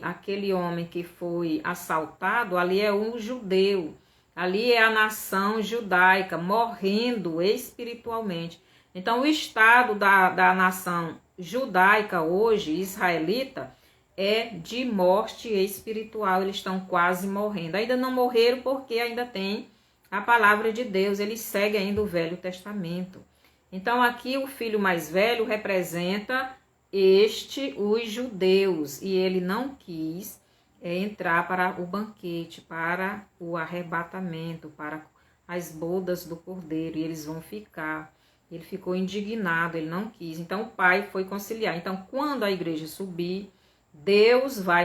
aquele homem que foi assaltado, ali é um judeu, ali é a nação judaica morrendo espiritualmente. Então, o estado da nação judaica hoje, israelita, é de morte espiritual, eles estão quase morrendo. Ainda não morreram porque ainda tem a palavra de Deus, eles seguem ainda o Velho Testamento. Então, aqui o filho mais velho representa os judeus, e ele não quis entrar para o banquete, para o arrebatamento, para as bodas do cordeiro, e eles vão ficar. Ele ficou indignado, ele não quis. Então, o pai foi conciliar. Então, quando a igreja subir, Deus vai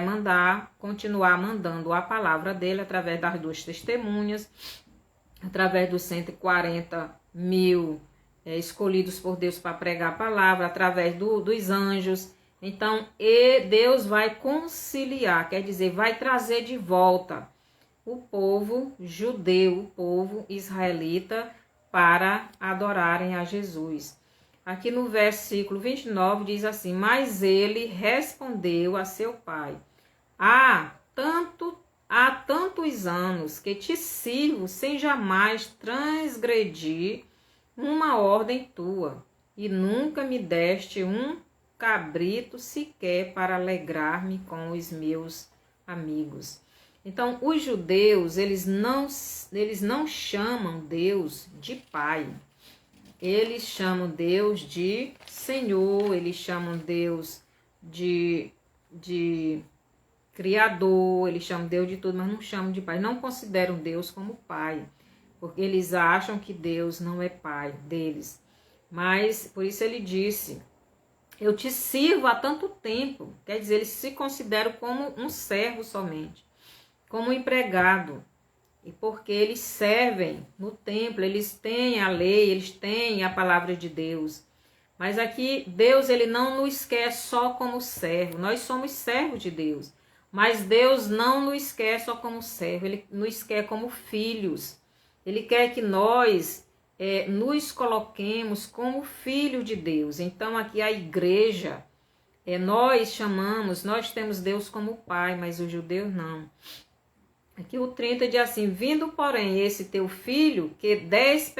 continuar mandando a palavra dele através das 2 testemunhas, através dos 140.000 escolhidos por Deus para pregar a palavra, através dos anjos. Então, Deus vai conciliar, quer dizer, vai trazer de volta o povo judeu, o povo israelita, para adorarem a Jesus. Aqui no versículo 29 diz assim: mas ele respondeu a seu pai: há tantos anos que te sirvo sem jamais transgredir uma ordem tua, e nunca me deste um cabrito sequer para alegrar-me com os meus amigos. Então, os judeus, eles não chamam Deus de pai. Eles chamam Deus de Senhor, eles chamam Deus de Criador, eles chamam Deus de tudo, mas não chamam de pai. Não consideram Deus como pai, porque eles acham que Deus não é pai deles. Mas, por isso ele disse: eu te sirvo há tanto tempo. Quer dizer, eles se consideram como um servo somente, como um empregado. E porque eles servem no templo, eles têm a lei, eles têm a palavra de Deus. Mas aqui, Deus, ele não nos quer só como servo. Nós somos servos de Deus. Mas Deus não nos quer só como servo, ele nos quer como filhos. Ele quer que nós nos coloquemos como filho de Deus. Então, aqui a igreja, nós temos Deus como pai, mas os judeus não. Aqui o 30 diz assim: vindo, porém, esse teu filho, que 10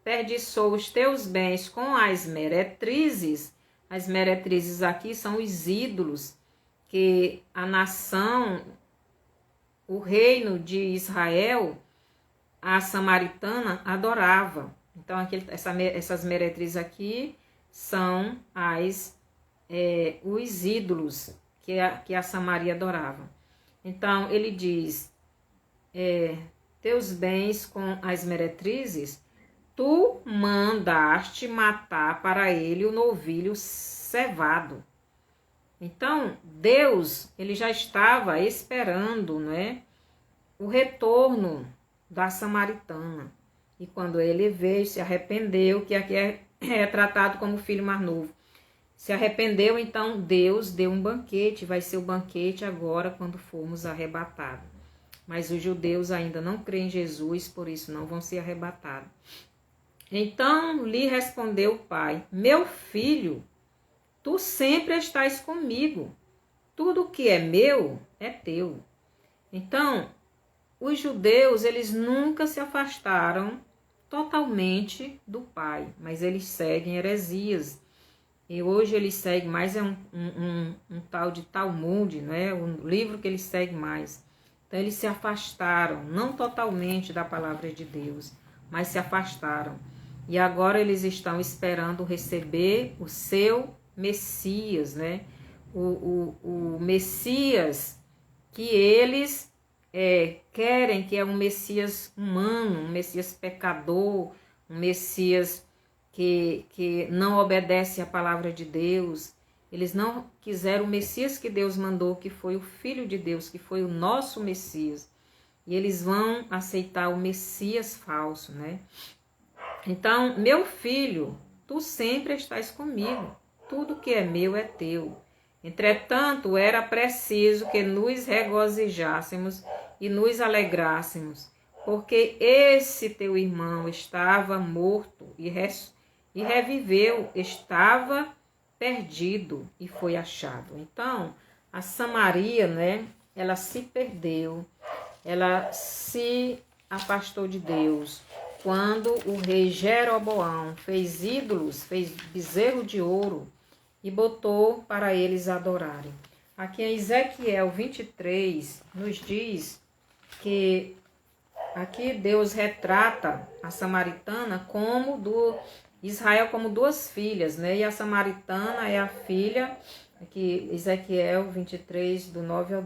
perdiçou os teus bens com as meretrizes. As meretrizes aqui são os ídolos que a nação, o reino de Israel, a samaritana, adorava. Então, essas meretrizes aqui são os ídolos que a Samaria adorava. Então, ele diz: teus bens com as meretrizes, tu mandaste matar para ele o novilho cevado. Então, Deus, ele já estava esperando, o retorno da samaritana. E quando ele veio, se arrependeu, que aqui é tratado como filho mais novo. Se arrependeu, então Deus deu um banquete, vai ser o banquete agora quando formos arrebatados. Mas os judeus ainda não creem em Jesus, por isso não vão ser arrebatados. Então lhe respondeu o pai: meu filho, tu sempre estás comigo, tudo que é meu é teu. Então, os judeus, eles nunca se afastaram totalmente do pai, mas eles seguem heresias. E hoje eles seguem mais um tal de Talmud, o livro que eles seguem mais. Então eles se afastaram, não totalmente da palavra de Deus, mas se afastaram. E agora eles estão esperando receber o seu Messias, né? O Messias que eles querem, que é um Messias humano, um Messias pecador, um Messias que não obedece à palavra de Deus. Eles não quiseram o Messias que Deus mandou, que foi o Filho de Deus, que foi o nosso Messias. E eles vão aceitar o Messias falso, né? Então, meu filho, tu sempre estás comigo, tudo que é meu é teu. Entretanto, era preciso que nos regozijássemos e nos alegrássemos, porque esse teu irmão estava morto e reviveu, estava perdido e foi achado. Então, a Samaria, né, ela se perdeu, ela se afastou de Deus. Quando o rei Jeroboão fez ídolos, fez bezerro de ouro e botou para eles adorarem. Aqui em Ezequiel 23 nos diz que aqui Deus retrata a samaritana como do Israel como duas filhas, né? E a samaritana é a filha, aqui Ezequiel 23 do 9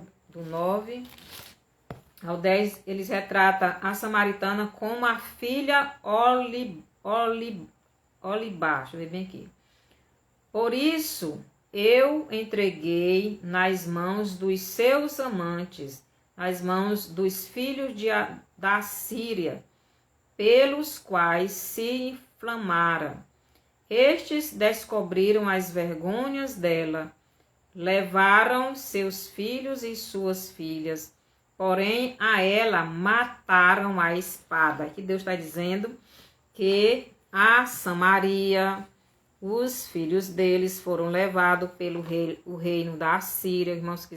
ao 10, eles retratam a samaritana como a filha Olibá. Deixa eu ver bem aqui. Por isso, eu entreguei nas mãos dos seus amantes, nas mãos dos filhos da Síria, pelos quais se inflamaram. Estes descobriram as vergonhas dela, levaram seus filhos e suas filhas, porém a ela mataram a espada. Aqui Deus está dizendo que a Samaria, os filhos deles foram levados pelo o reino da Assíria. Irmãos,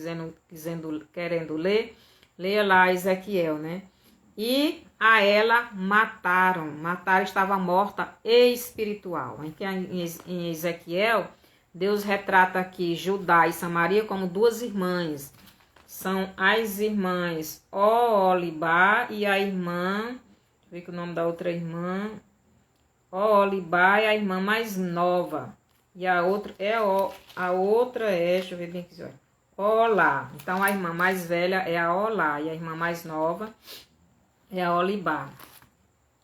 querendo ler, leia lá Ezequiel, né? E a ela mataram. Mataram, estava morta espiritual. Em Ezequiel, Deus retrata aqui Judá e Samaria como duas irmãs. São as irmãs Oholibá e a irmã, deixa eu ver que o nome da outra irmã, Oholibá é a irmã mais nova. E a outra deixa eu ver bem aqui, Olá. Então a irmã mais velha é a Olá e a irmã mais nova é a Oholibá.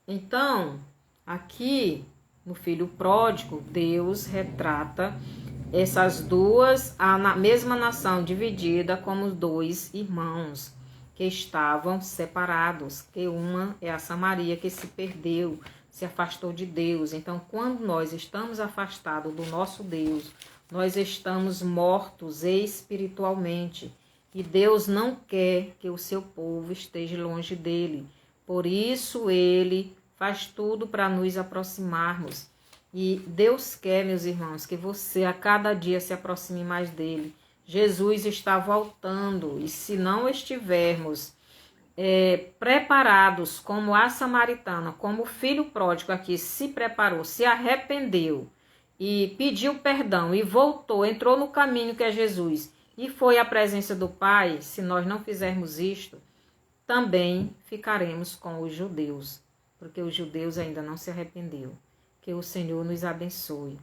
Então, aqui no filho pródigo, Deus retrata essas duas, a mesma nação dividida como dois irmãos que estavam separados, que uma é a Samaria que se perdeu, se afastou de Deus. Então, quando nós estamos afastados do nosso Deus, nós estamos mortos espiritualmente. E Deus não quer que o seu povo esteja longe dele. Por isso, ele faz tudo para nos aproximarmos. E Deus quer, meus irmãos, que você a cada dia se aproxime mais dele. Jesus está voltando e se não estivermos preparados como a samaritana, como o filho pródigo aqui se preparou, se arrependeu e pediu perdão e voltou, entrou no caminho que é Jesus e foi à presença do Pai, se nós não fizermos isto, também ficaremos com os judeus, porque os judeus ainda não se arrependeu. Que o Senhor nos abençoe,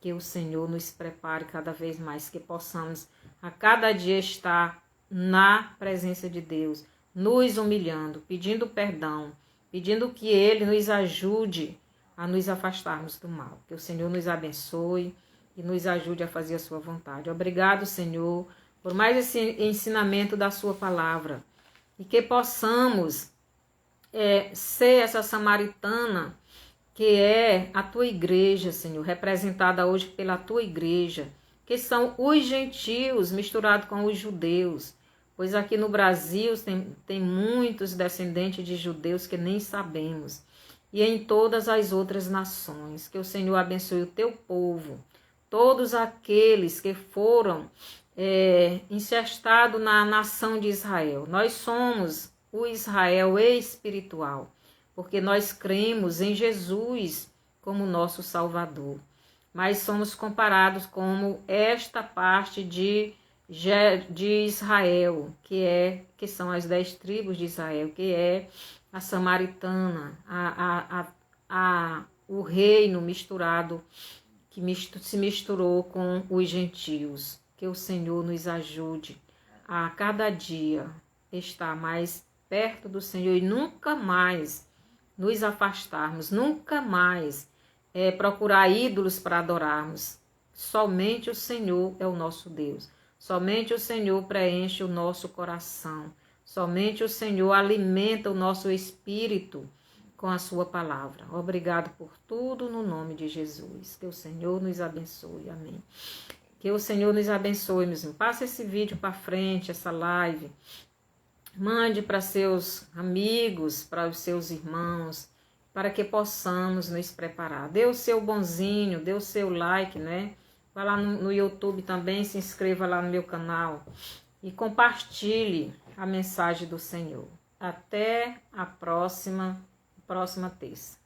que o Senhor nos prepare cada vez mais, que possamos a cada dia estar na presença de Deus, nos humilhando, pedindo perdão, pedindo que Ele nos ajude a nos afastarmos do mal. Que o Senhor nos abençoe e nos ajude a fazer a sua vontade. Obrigado, Senhor, por mais esse ensinamento da sua palavra e que possamos ser essa samaritana que é a tua igreja, Senhor, representada hoje pela tua igreja, que são os gentios misturados com os judeus, pois aqui no Brasil tem muitos descendentes de judeus que nem sabemos, e em todas as outras nações. Que o Senhor abençoe o teu povo, todos aqueles que foram incestados na nação de Israel. Nós somos o Israel espiritual, porque nós cremos em Jesus como nosso Salvador. Mas somos comparados como esta parte de Israel, que são as 10 tribos de Israel, que é a samaritana, o reino misturado que se misturou com os gentios. Que o Senhor nos ajude a cada dia estar mais perto do Senhor e nunca mais nos afastarmos, nunca mais procurar ídolos para adorarmos. Somente o Senhor é o nosso Deus. Somente o Senhor preenche o nosso coração. Somente o Senhor alimenta o nosso espírito com a sua palavra. Obrigado por tudo no nome de Jesus. Que o Senhor nos abençoe. Amém. Que o Senhor nos abençoe, meus irmãos. Passe esse vídeo para frente, essa live. Mande para seus amigos, para os seus irmãos, para que possamos nos preparar. Dê o seu bonzinho, dê o seu like, né? Vá lá no YouTube também, se inscreva lá no meu canal e compartilhe a mensagem do Senhor. Até a próxima terça.